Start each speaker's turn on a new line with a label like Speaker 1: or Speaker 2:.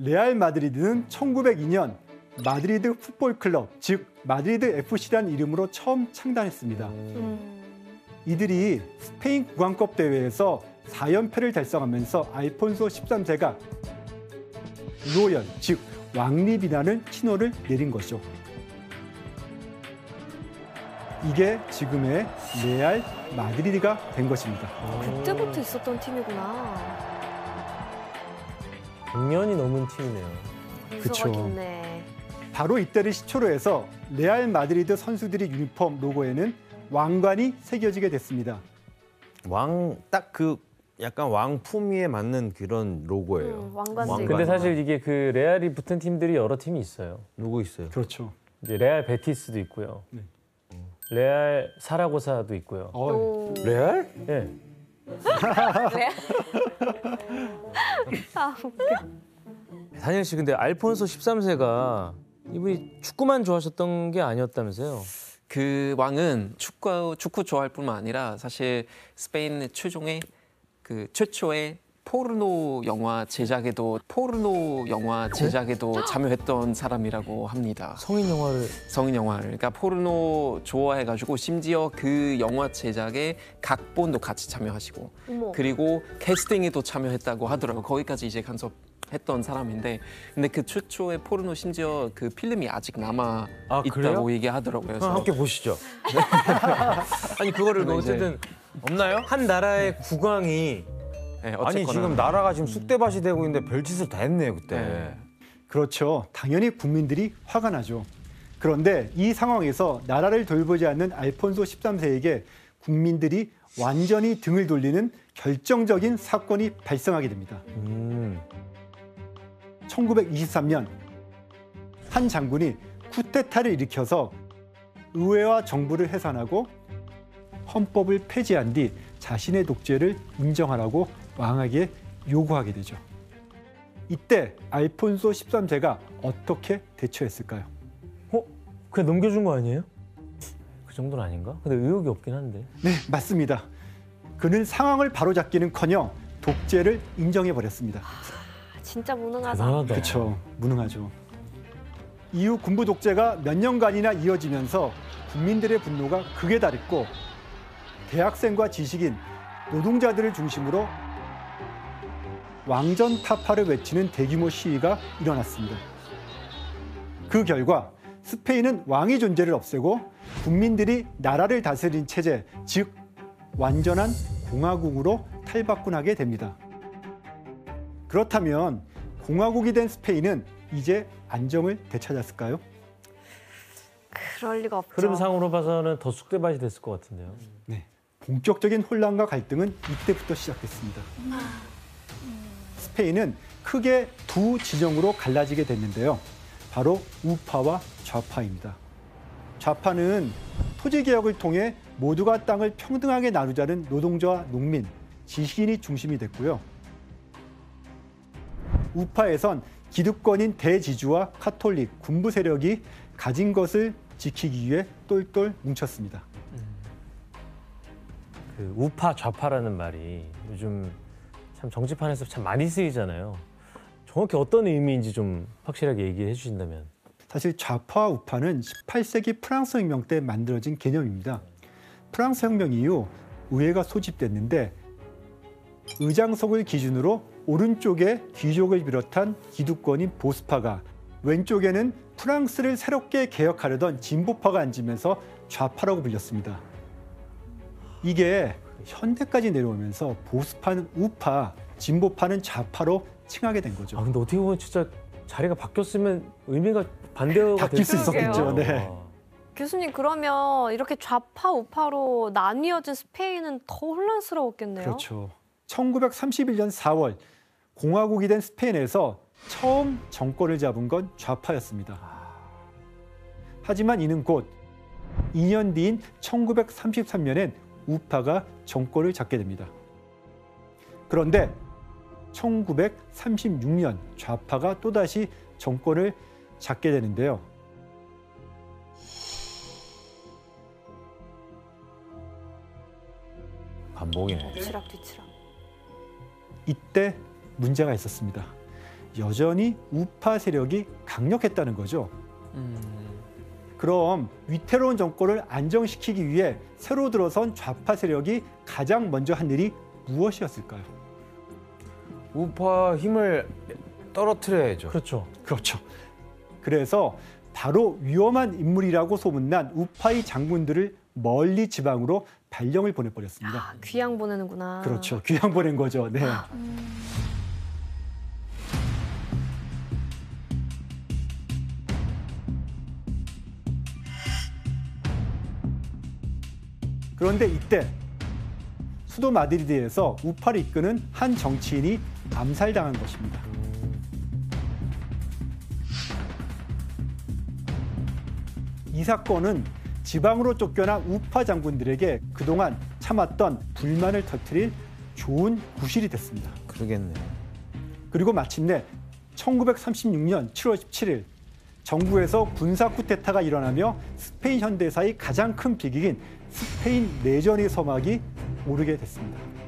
Speaker 1: 레알 마드리드는 1902년 마드리드 풋볼 클럽, 즉 마드리드 FC라는 이름으로 처음 창단했습니다. 이들이 스페인 국왕급 대회에서 4연패를 달성하면서 알폰소 13세가 로열, 즉 왕리 비난을 신호를 내린 거죠. 이게 지금의 레알 마드리드가 된 것입니다.
Speaker 2: 그때부터 있었던 팀이구나.
Speaker 3: 100년이 넘은 팀이네요.
Speaker 2: 무서웠겠네.
Speaker 1: 바로 이때를 시초로 해서 레알 마드리드 선수들의 유니폼 로고에는 왕관이 새겨지게 됐습니다.
Speaker 4: 딱 그 약간 왕품위에 맞는 그런 로고예요.
Speaker 2: 왕관도 있고.
Speaker 3: 근데 사실 이게 그 레알이 붙은 팀들이 여러 팀이 있어요.
Speaker 4: 누구 있어요?
Speaker 1: 그렇죠.
Speaker 3: 이제 레알 베티스도 있고요.
Speaker 1: 네.
Speaker 3: 레알 사라고사도 있고요.
Speaker 4: 레알?
Speaker 3: 예.
Speaker 2: 아, 웃겨.
Speaker 5: 다니엘 씨, 근데 알폰소 13세가 이분이 축구만 좋아하셨던 게 아니었다면서요?
Speaker 6: 그 왕은 축구 좋아할 뿐만 아니라 사실 스페인 최초의 포르노 영화 제작에도 참여했던 사람이라고 합니다.
Speaker 5: 성인 영화를.
Speaker 6: 그러니까 포르노 좋아해가지고 심지어 그 영화 제작에 각본도 같이 참여하시고
Speaker 2: 어머.
Speaker 6: 그리고 캐스팅에도 참여했다고 하더라고요. 거기까지 이제 간섭했던 사람인데 근데 그 최초의 포르노 심지어 그 필름이 아직 남아 있다고
Speaker 4: 그래요?
Speaker 6: 얘기하더라고요. 그래서
Speaker 4: 함께 보시죠.
Speaker 5: 아니 그거를 뭐
Speaker 6: 이제-
Speaker 5: 어쨌든
Speaker 4: 없나요?
Speaker 5: 한 나라의 국왕이
Speaker 6: 네,
Speaker 4: 아니
Speaker 6: 어쨌거나.
Speaker 4: 지금 나라가 지금 쑥대밭이 되고 있는데 별짓을 다 했네요 그때.
Speaker 6: 네.
Speaker 1: 그렇죠. 당연히 국민들이 화가 나죠. 그런데 이 상황에서 나라를 돌보지 않는 알폰소 13세에게 국민들이 완전히 등을 돌리는 결정적인 사건이 발생하게 됩니다. 1923년 한 장군이 쿠데타를 일으켜서 의회와 정부를 해산하고 헌법을 폐지한 뒤 자신의 독재를 인정하라고 왕에게 요구하게 되죠. 이때 알폰소 13세가 어떻게 대처했을까요?
Speaker 3: 그냥 넘겨준 거 아니에요? 그 정도는 아닌가? 근데 의욕이 없긴 한데.
Speaker 1: 네, 맞습니다. 그는 상황을 바로잡기는커녕 독재를 인정해버렸습니다.
Speaker 2: 진짜 무능하다.
Speaker 3: 대단하다.
Speaker 1: 그렇죠. 무능하죠. 이후 군부 독재가 몇 년간이나 이어지면서 국민들의 분노가 극에 달했고 대학생과 지식인, 노동자들을 중심으로 왕전 타파를 외치는 대규모 시위가 일어났습니다. 그 결과 스페인은 왕의 존재를 없애고 국민들이 나라를 다스린 체제, 즉 완전한 공화국으로 탈바꿈하게 됩니다. 그렇다면 공화국이 된 스페인은 이제 안정을 되찾았을까요?
Speaker 2: 그럴 리가 없죠.
Speaker 3: 흐름상으로 봐서는 더 쑥대밭이 됐을 것 같은데요.
Speaker 1: 네, 본격적인 혼란과 갈등은 이때부터 시작됐습니다. 스페인은 크게 두 진영으로 갈라지게 됐는데요. 바로 우파와 좌파입니다. 좌파는 토지개혁을 통해 모두가 땅을 평등하게 나누자는 노동자와 농민, 지식인이 중심이 됐고요. 우파에선 기득권인 대지주와 카톨릭, 군부 세력이 가진 것을 지키기 위해 똘똘 뭉쳤습니다.
Speaker 3: 그 우파 좌파라는 말이 요즘 참 정치판에서 참 많이 쓰이잖아요. 정확히 어떤 의미인지 좀 확실하게 얘기해 주신다면.
Speaker 1: 사실 좌파와 우파는 18세기 프랑스 혁명 때 만들어진 개념입니다. 프랑스 혁명 이후 의회가 소집됐는데 의장석을 기준으로 오른쪽에 귀족을 비롯한 기득권인 보수파가, 왼쪽에는 프랑스를 새롭게 개혁하려던 진보파가 앉으면서 좌파라고 불렸습니다. 이게 현대까지 내려오면서 보수파는 우파, 진보파는 좌파로 칭하게 된 거죠.
Speaker 3: 아 근데 어떻게 보면 진짜 자리가 바뀌었으면 의미가 반대가
Speaker 1: 바뀔 수
Speaker 2: 그러게요.
Speaker 1: 있었겠죠. 네.
Speaker 2: 교수님 그러면 이렇게 좌파 우파로 나뉘어진 스페인은 더 혼란스러웠겠네요.
Speaker 1: 그렇죠. 1931년 4월 공화국이 된 스페인에서 처음 정권을 잡은 건 좌파였습니다. 하지만 이는 곧 2년 뒤인 1933년엔 우파가 정권을 잡게 됩니다. 그런데 1936년 좌파가 또다시 정권을 잡게 되는데요.
Speaker 4: 반복이네.
Speaker 2: 엎치락 뒤치락.
Speaker 1: 이때 문제가 있었습니다. 여전히 우파 세력이 강력했다는 거죠. 그럼 위태로운 정권을 안정시키기 위해 새로 들어선 좌파 세력이 가장 먼저 한 일이 무엇이었을까요?
Speaker 4: 우파 힘을 떨어뜨려야죠.
Speaker 3: 그렇죠.
Speaker 1: 그렇죠. 그래서 바로 위험한 인물이라고 소문난 우파의 장군들을 멀리 지방으로 발령을 보내버렸습니다.
Speaker 2: 아, 귀양 보내는구나.
Speaker 1: 그렇죠. 귀양 보낸 거죠. 네. 그런데 이때 수도 마드리드에서 우파를 이끄는 한 정치인이 암살당한 것입니다. 이 사건은 지방으로 쫓겨난 우파 장군들에게 그동안 참았던 불만을 터뜨릴 좋은 구실이 됐습니다.
Speaker 4: 그러겠네.
Speaker 1: 그리고 마침내 1936년 7월 17일 정부에서 군사 쿠데타가 일어나며 스페인 현대사의 가장 큰 비극인 스페인 내전의 서막이 오르게 됐습니다.